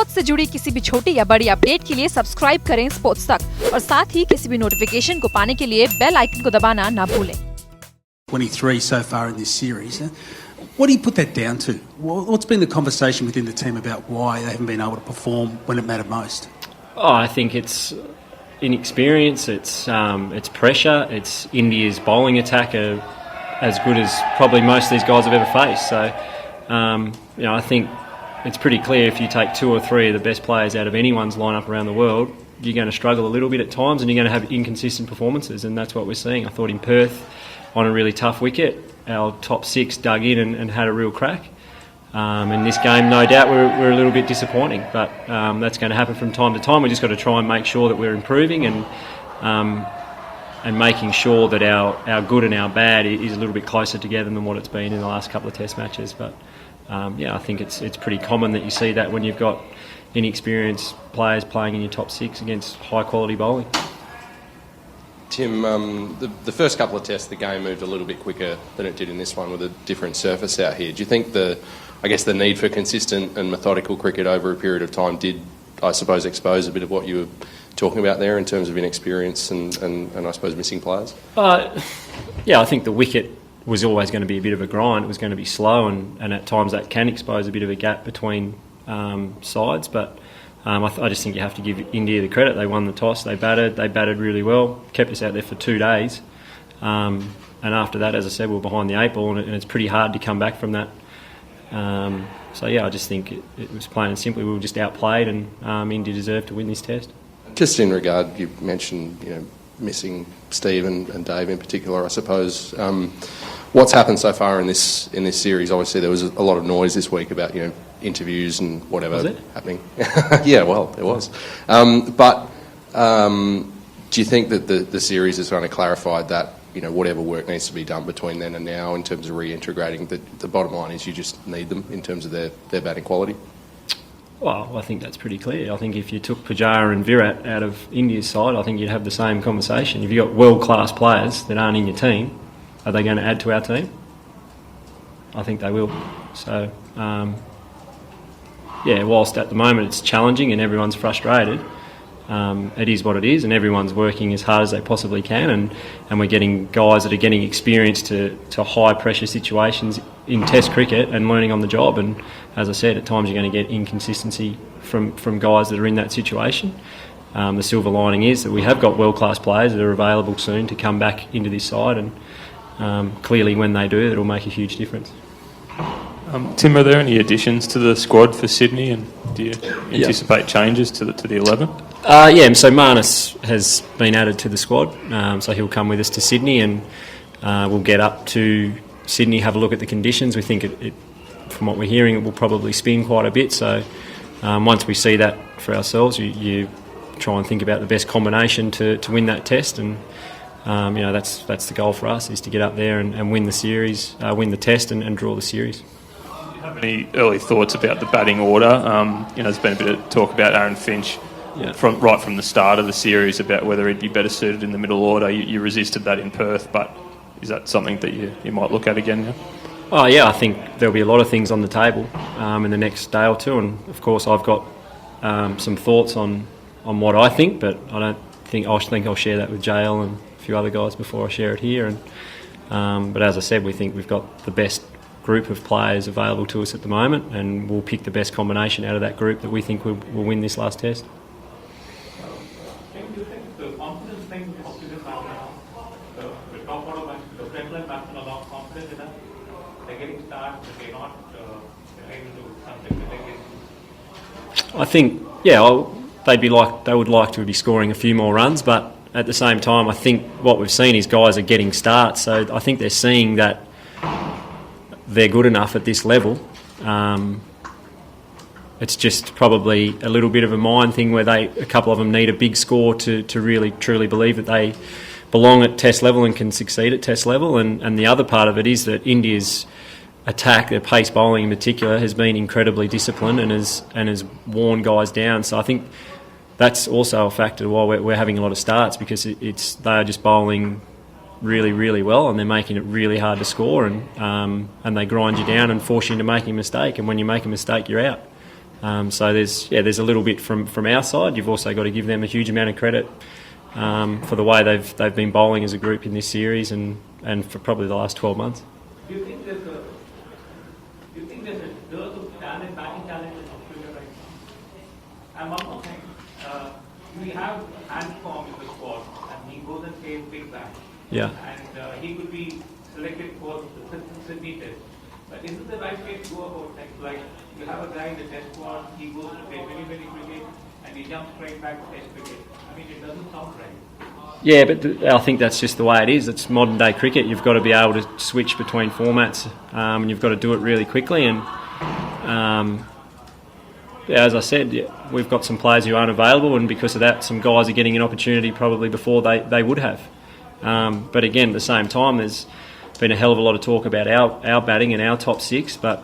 Sports से जुड़ी किसी भी छोटी या बड़ी अपडेट के लिए सब्सक्राइब करें स्पोर्ट्स तक और साथ ही किसी भी नोटिफिकेशन को पाने के लिए बेल आइकन को दबाना ना भूलें। 23 so far in this series. What do you put that down to? What's been the conversation within the team about why they haven't been able to perform when it mattered most? I think it's inexperience, it's pressure, it's India's bowling attack are as good as probably most of these guys have ever faced. So, I think it's pretty clear if you take two or three of the best players out of anyone's lineup around the world, you're going to struggle a little bit at times and you're going to have inconsistent performances, and that's what we're seeing. I thought in Perth, on a really tough wicket, our top six dug in and had a real crack. In this game, no doubt, we're a little bit disappointing, but that's going to happen from time to time. We've just got to try and make sure that we're improving and making sure that our good and our bad is a little bit closer together than what it's been in the last couple of Test matches. But I think it's pretty common that you see that when you've got inexperienced players playing in your top six against high quality bowling. Tim, the first couple of tests, the game moved a little bit quicker than it did in this one with a different surface out here. Do you think the need for consistent and methodical cricket over a period of time did, I suppose, expose a bit of what you were talking about there in terms of inexperience and I suppose missing players? I think the wicket was always going to be a bit of a grind. It was going to be slow and at times that can expose a bit of a gap between sides, but I just think you have to give India the credit. They won the toss, they batted really well, kept us out there for 2 days. And after that, as I said, we were behind the 8 ball and it's pretty hard to come back from that. I just think it was plain and simply we were just outplayed and India deserved to win this test. Just in regard, you mentioned missing Steve and Dave in particular, I suppose. What's happened so far in this series? Obviously, there was a lot of noise this week about interviews and whatever happening. Yeah, well, there was. But do you think that the series has kind of clarified that whatever work needs to be done between then and now in terms of reintegrating, the bottom line is you just need them in terms of their batting quality? Well, I think that's pretty clear. I think if you took Pujara and Virat out of India's side, I think you'd have the same conversation. If you've got world-class players that aren't in your team, are they going to add to our team? I think they will. So, whilst at the moment it's challenging and everyone's frustrated, it is what it is and everyone's working as hard as they possibly can and we're getting guys that are getting experience to high-pressure situations in Test cricket and learning on the job. And as I said, at times you're going to get inconsistency from guys that are in that situation. The silver lining is that we have got world-class players that are available soon to come back into this side and clearly when they do, it'll make a huge difference. Tim, are there any additions to the squad for Sydney and do you anticipate changes to the 11? So Marnus has been added to the squad, so he'll come with us to Sydney and we'll get up to Sydney, have a look at the conditions. We think it from what we're hearing, it will probably spin quite a bit, so once we see that for ourselves, you try and think about the best combination to win that test and that's the goal for us, is to get up there and win the series, win the test and draw the series. Do you have any early thoughts about the batting order? There's been a bit of talk about Aaron Finch right from the start of the series about whether he'd be better suited in the middle order. You resisted that in Perth, but is that something that you might look at again now? Oh yeah, I think there'll be a lot of things on the table in the next day or two, and of course I've got some thoughts on what I think, but I think I'll share that with JL and a few other guys before I share it here. But as I said, we think we've got the best group of players available to us at the moment, and we'll pick the best combination out of that group that we think will win this last test. Do you think the confidence thing is possible now? The top order, the frontline batsmen are not confident enough. They're getting started, but they're not able to do something that they get. I think, they would like to be scoring a few more runs, but at the same time, I think what we've seen is guys are getting starts. So I think they're seeing that they're good enough at this level. It's just probably a little bit of a mind thing where a couple of them need a big score to really truly believe that they belong at Test level and can succeed at Test level. And the other part of it is that India's attack, their pace bowling in particular, has been incredibly disciplined and has worn guys down. So I think that's also a factor why we're having a lot of starts, because they are just bowling really, really well and they're making it really hard to score, and they grind you down and force you into making a mistake, and when you make a mistake you're out. So there's a little bit from our side. You've also got to give them a huge amount of credit for the way they've been bowling as a group in this series and for probably the last 12 months. Do you think there's a dearth of talent, batting talent in Australia right now? And one more thing, we have Handform in the squad, and he goes and plays big bash. Yeah. And he could be selected for the Sydney test. But isn't the right way to go about things? Like, you have a guy in the test squad, he goes to play very, very cricket, and he jumps straight back to test cricket. I mean, it doesn't sound right. Yeah, but I think that's just the way it is. It's modern day cricket. You've got to be able to switch between formats, and you've got to do it really quickly. And as I said, we've got some players who aren't available, and because of that, some guys are getting an opportunity probably before they would have. But again, at the same time, there's been a hell of a lot of talk about our batting and our top six. But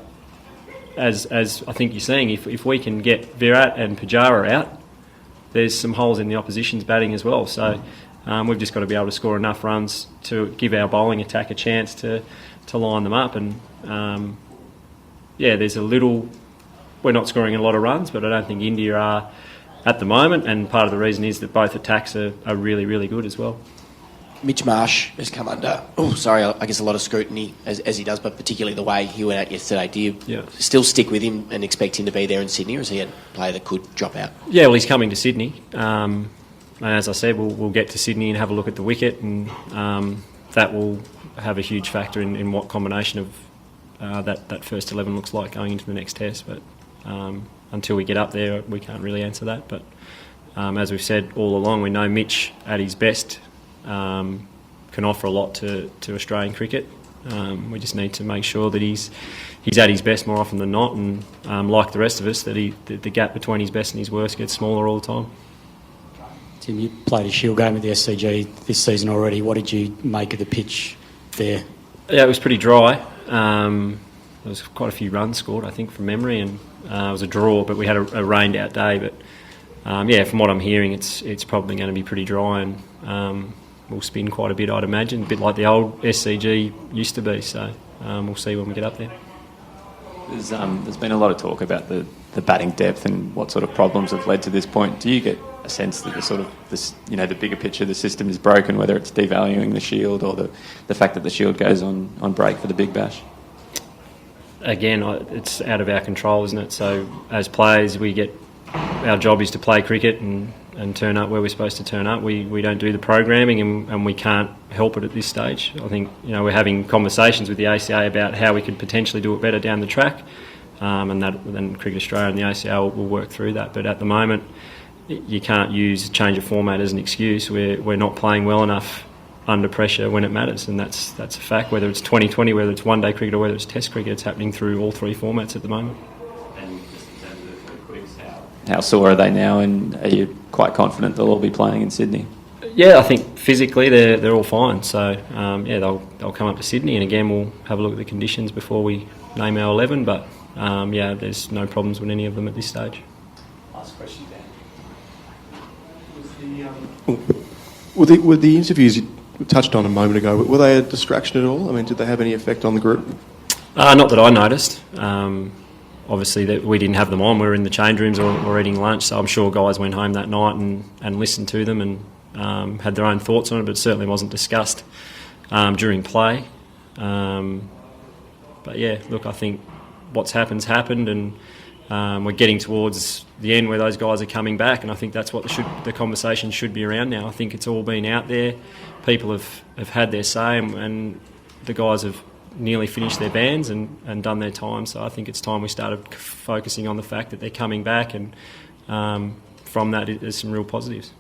as I think you're seeing, if we can get Virat and Pujara out, there's some holes in the opposition's batting as well. So we've just got to be able to score enough runs to give our bowling attack a chance to line them up. And there's a little. We're not scoring a lot of runs, but I don't think India are at the moment. And part of the reason is that both attacks are really, really good as well. Mitch Marsh has come under, I guess a lot of scrutiny as he does, but particularly the way he went out yesterday. Do you still stick with him and expect him to be there in Sydney, or is he a player that could drop out? Yeah, well, he's coming to Sydney. And as I said, we'll get to Sydney and have a look at the wicket, and that will have a huge factor in what combination of that first 11 looks like going into the next test. But until we get up there, we can't really answer that. But as we've said all along, we know Mitch at his best can offer a lot to Australian cricket. We just need to make sure that he's at his best more often than not, and like the rest of us, that the gap between his best and his worst gets smaller all the time. Tim, you played a Shield game with the SCG this season already. What did you make of the pitch there? Yeah, it was pretty dry. There was quite a few runs scored, I think, from memory, and it was a draw, but we had a rained out day. But from what I'm hearing, it's probably going to be pretty dry, and we'll spin quite a bit, I'd imagine, a bit like the old SCG used to be. So we'll see when we get up there. There's been a lot of talk about the batting depth and what sort of problems have led to this point. Do you get a sense that the bigger picture of the system is broken, whether it's devaluing the Shield or the fact that the Shield goes on break for the Big Bash? Again, it's out of our control, isn't it? So as players, our job is to play cricket and turn up where we're supposed to turn up. We don't do the programming, and we can't help it at this stage. I think we're having conversations with the ACA about how we could potentially do it better down the track, and then Cricket Australia and the ACA will work through that. But at the moment, you can't use change of format as an excuse. We're not playing well enough under pressure when it matters, and that's a fact. Whether it's 2020, whether it's one-day cricket, or whether it's Test cricket, it's happening through all three formats at the moment. And just in terms of the quicks, how sore are they now, and are you quite confident they'll all be playing in Sydney? Yeah, I think physically they're all fine. So they'll come up to Sydney, and again we'll have a look at the conditions before we name our 11. But there's no problems with any of them at this stage. Last question, Dan. Were the interviews you touched on a moment ago, were they a distraction at all? I mean, did they have any effect on the group? Not that I noticed. Obviously, that we didn't have them on. We were in the change rooms or eating lunch, so I'm sure guys went home that night and listened to them and had their own thoughts on it, but it certainly wasn't discussed during play. But yeah, look, I think what's happened, and we're getting towards the end where those guys are coming back, and I think that's what the conversation should be around now. I think it's all been out there. People have had their say, and the guys have nearly finished their bans and done their time. So I think it's time we started focusing on the fact that they're coming back, and from that there's some real positives.